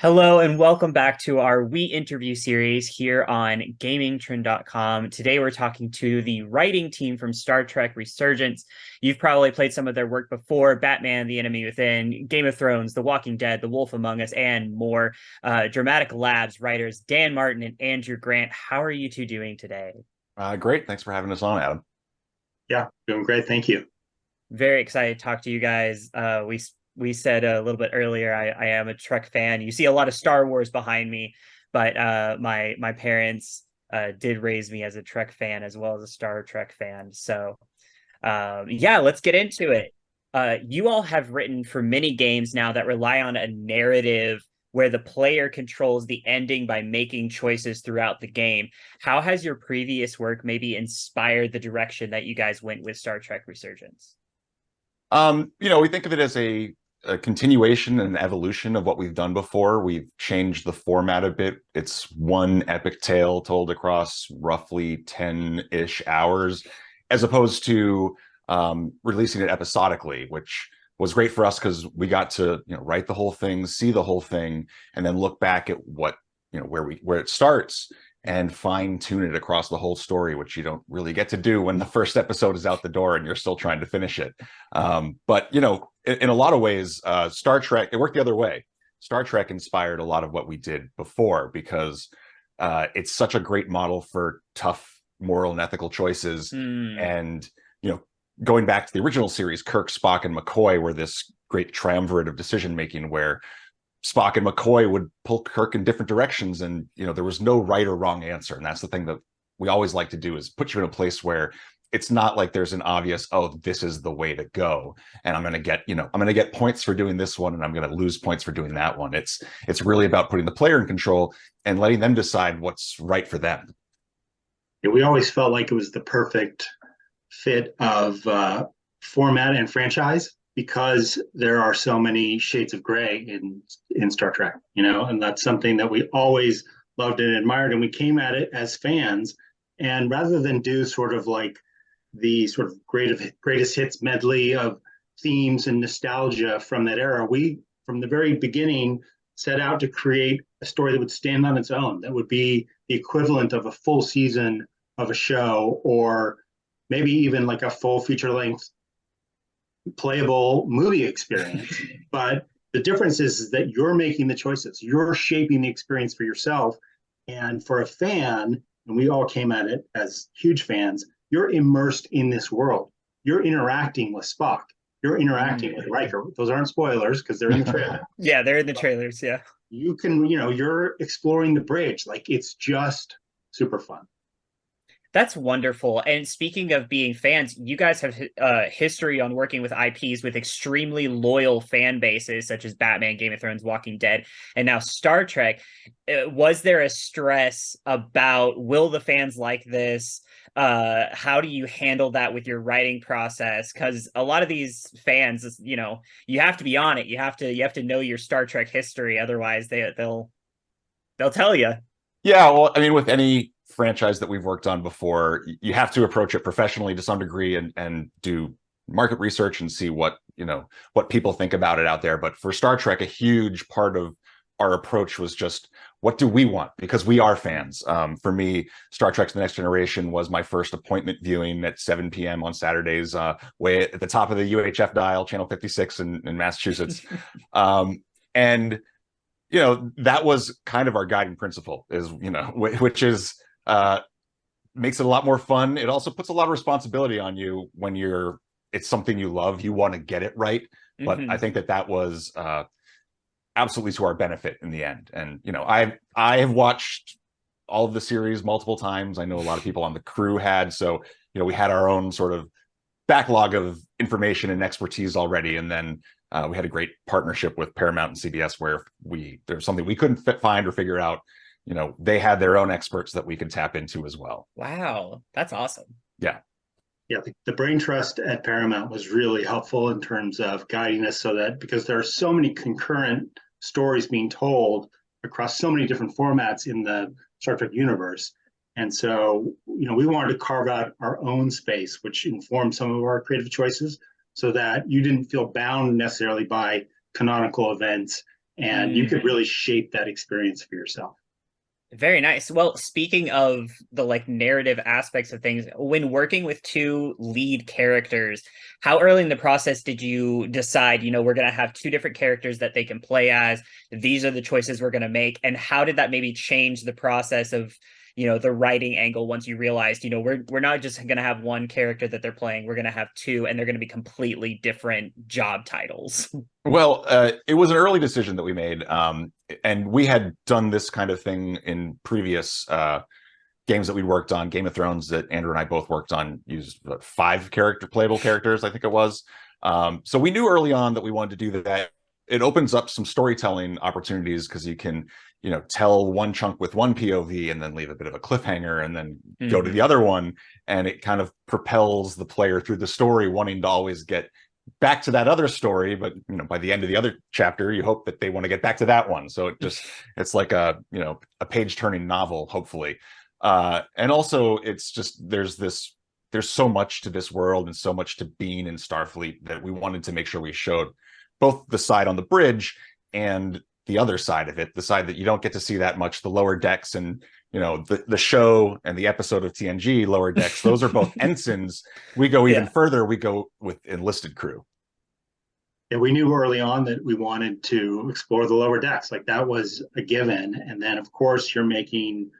Hello and welcome back to our We Interview series here on gamingtrend.com. Today we're talking to the writing team from Star Trek Resurgence. You've probably played some of their work before: Batman, The Enemy Within, Game of Thrones, The Walking Dead, The Wolf Among Us, and more. Dramatic Labs writers Dan Martin and Andrew Grant. How are you two doing today? Great. Thanks for having us on, Adam. Yeah, doing great. Thank you. Very excited to talk to you guys. We said a little bit earlier, I am a Trek fan. You see a lot of Star Wars behind me, but my parents did raise me as a Trek fan as well as a Star Trek fan. So yeah, let's get into it. You all have written for many games now that rely on a narrative where the player controls the ending by making choices throughout the game. How has your previous work maybe inspired the direction that you guys went with Star Trek Resurgence? We think of it as a continuation and evolution of what we've done before. We've changed the format a bit. It's one epic tale told across roughly 10-ish hours, as opposed to releasing it episodically, which was great for us because we got to write the whole thing, see the whole thing, and then look back at what where it starts and fine tune it across the whole story, which you don't really get to do when the first episode is out the door and you're still trying to finish it. But in a lot of ways, Star Trek, it worked the other way. Star Trek inspired a lot of what we did before because it's such a great model for tough moral and ethical choices. And, going back to the original series, Kirk, Spock, and McCoy were this great triumvirate of decision making where Spock and McCoy would pull Kirk in different directions, and there was no right or wrong answer. And that's the thing that we always like to do, is put you in a place where it's not like there's an obvious, oh, this is the way to go, and I'm going to get points for doing this one, and I'm going to lose points for doing that one. It's really about putting the player in control and letting them decide what's right for them. Yeah, we always felt like it was the perfect fit of format and franchise because there are so many shades of gray in Star Trek, and that's something that we always loved and admired. And we came at it as fans, and rather than do sort of like the sort of greatest hits medley of themes and nostalgia from that era, we from the very beginning set out to create a story that would stand on its own, that would be the equivalent of a full season of a show, or maybe even like a full feature-length playable movie experience. But the difference is that you're making the choices, you're shaping the experience for yourself. And for a fan, and we all came at it as huge fans, you're immersed in this world. You're interacting with Spock, you're interacting with Riker. Those aren't spoilers because they're in the trailer. Yeah, they're in the trailers. Yeah, You can, you're exploring the bridge. Like, it's just super fun. that's wonderful. And speaking of being fans, you guys have history on working with IPs with extremely loyal fan bases, such as Batman, Game of Thrones, Walking Dead, and now Star Trek. Was there a stress about, will the fans like this? How do you handle that with your writing process? Because a lot of these fans, you have to be on it. You have to know your Star Trek history. Otherwise, they'll tell you. Yeah, well, I mean, with any franchise that we've worked on before, you have to approach it professionally to some degree and do market research and see what people think about it out there. But for Star Trek, a huge part of our approach was just, what do we want? Because we are fans. For me, Star Trek: The Next Generation was my first appointment viewing at 7 p.m. on Saturdays, way at the top of the UHF dial, channel 56 in Massachusetts. And that was kind of our guiding principle, is which is makes it a lot more fun. It also puts a lot of responsibility on you when it's something you love, you want to get it right. But I think that was absolutely to our benefit in the end. And I have watched all of the series multiple times. I know a lot of people on the crew had, so we had our own sort of backlog of information and expertise already. And then we had a great partnership with Paramount and CBS where there's something we couldn't find or figure out. They had their own experts that we could tap into as well. Wow, that's awesome. Yeah. Yeah, the brain trust at Paramount was really helpful in terms of guiding us, so that because there are so many concurrent stories being told across so many different formats in the Star Trek universe. And so, we wanted to carve out our own space, which informed some of our creative choices, so that you didn't feel bound necessarily by canonical events and you could really shape that experience for yourself. Very nice. Well, speaking of the like narrative aspects of things, when working with two lead characters, how early in the process did you decide, we're going to have two different characters that they can play as? These are the choices we're going to make. And how did that maybe change the process of, the writing angle once you realized, we're not just going to have one character that they're playing, we're going to have two, and they're going to be completely different job titles. Well, it was an early decision that we made, and we had done this kind of thing in previous games that we worked on. Game of Thrones that Andrew and I both worked on used 5 playable characters, I think it was. So we knew early on that we wanted to do that. It opens up some storytelling opportunities because you can, tell one chunk with one POV and then leave a bit of a cliffhanger and then go to the other one, and it kind of propels the player through the story, wanting to always get back to that other story, but by the end of the other chapter you hope that they want to get back to that one, so it's like a page turning novel, hopefully. And also it's just there's so much to this world and so much to being in Starfleet that we wanted to make sure we showed both the side on the bridge and the other side of it, the side that you don't get to see that much, the lower decks. And the show and the episode of TNG, Lower Decks, those are both ensigns. We go even further. We go with enlisted crew. Yeah, we knew early on that we wanted to explore the lower decks. Like, that was a given. And then, of course, you're making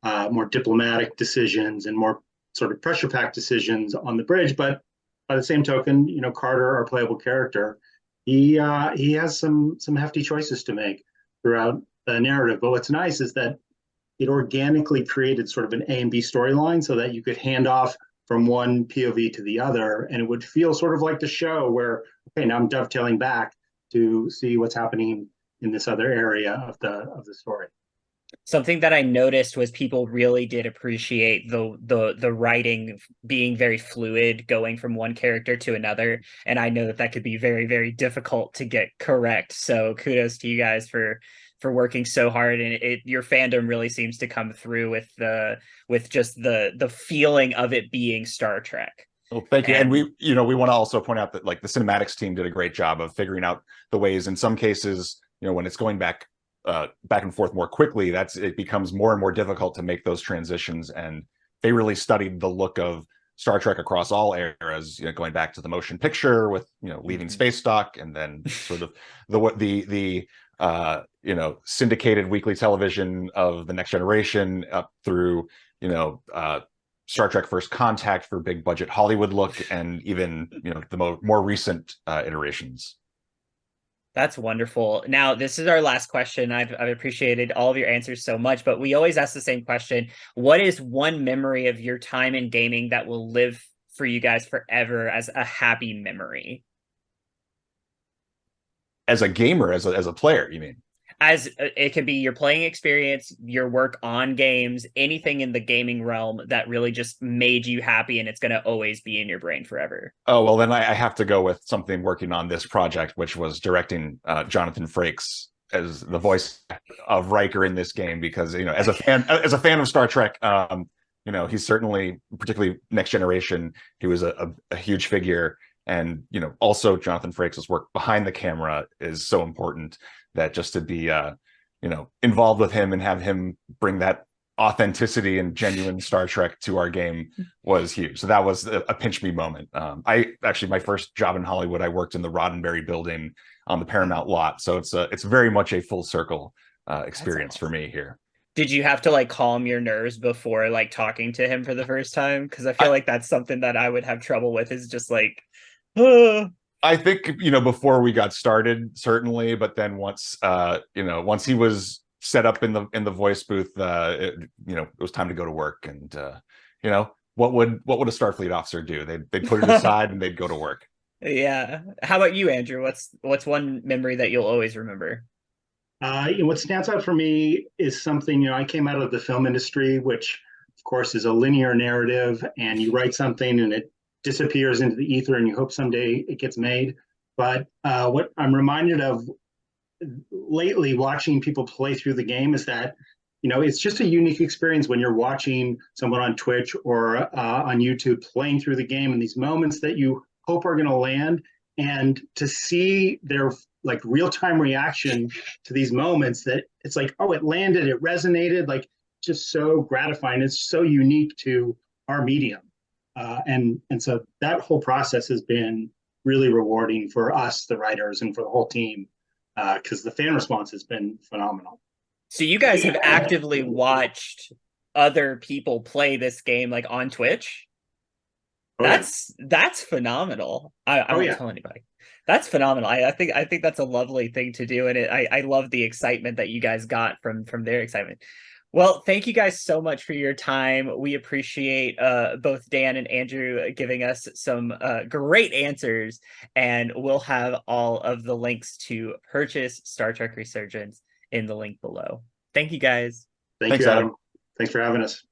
more diplomatic decisions and more sort of pressure-packed decisions on the bridge. But by the same token, Carter, our playable character, he has some hefty choices to make throughout the narrative. But what's nice is that it organically created sort of an A and B storyline so that you could hand off from one POV to the other, and it would feel sort of like the show where, okay, now I'm dovetailing back to see what's happening in this other area of the story. Something that I noticed was people really did appreciate the writing being very fluid, going from one character to another. And I know that could be very, very difficult to get correct. So kudos to you guys for working so hard, and your fandom really seems to come through with just the feeling of it being Star Trek. Well, thank you. And we want to also point out that like the cinematics team did a great job of figuring out the ways. In some cases, when it's going back and forth more quickly, it becomes more and more difficult to make those transitions. And they really studied the look of Star Trek across all eras, going back to the motion picture with leaving space dock, and then sort of the syndicated weekly television of the Next Generation up through Star Trek First Contact for big budget Hollywood look, and even the more recent iterations. That's wonderful. Now, this is our last question. I've appreciated all of your answers so much, but we always ask the same question. What is one memory of your time in gaming that will live for you guys forever as a happy memory? As a gamer, as a player, you mean? As it could be your playing experience, your work on games, anything in the gaming realm that really just made you happy, and it's going to always be in your brain forever. Oh, well, then I have to go with something working on this project, which was directing Jonathan Frakes as the voice of Riker in this game, because as a fan of Star Trek, he's certainly, particularly Next Generation, he was a huge figure. And also Jonathan Frakes' work behind the camera is so important, that just to be involved with him and have him bring that authenticity and genuine Star Trek to our game was huge. So that was a pinch me moment. My first job in Hollywood, I worked in the Roddenberry building on the Paramount lot. So it's very much a full circle experience for me here. Did you have to like calm your nerves before like talking to him for the first time? Because I feel like that's something that I would have trouble with, is just like, I think before we got started, certainly, but then once he was set up in the voice booth, it was time to go to work. And what would a Starfleet officer do? They'd put it aside and they'd go to work. Yeah. How about you, Andrew? What's one memory that you'll always remember? What stands out for me is something, I came out of the film industry, which of course is a linear narrative, and you write something and it disappears into the ether and you hope someday it gets made. But what I'm reminded of lately watching people play through the game is that, it's just a unique experience when you're watching someone on Twitch or on YouTube playing through the game, and these moments that you hope are going to land, and to see their like real-time reaction to these moments that it's like, oh, it landed, it resonated, like just so gratifying. It's so unique to our medium. And so that whole process has been really rewarding for us, the writers, and for the whole team, because the fan response has been phenomenal. So you guys have actively watched other people play this game like on Twitch? Oh, That's phenomenal. I won't tell anybody. That's phenomenal. I think that's a lovely thing to do, and I love the excitement that you guys got from their excitement. Well, thank you guys so much for your time. We appreciate both Dan and Andrew giving us some great answers, and we'll have all of the links to purchase Star Trek Resurgence in the link below. Thank you guys. Thank you, Adam. Thanks for having us.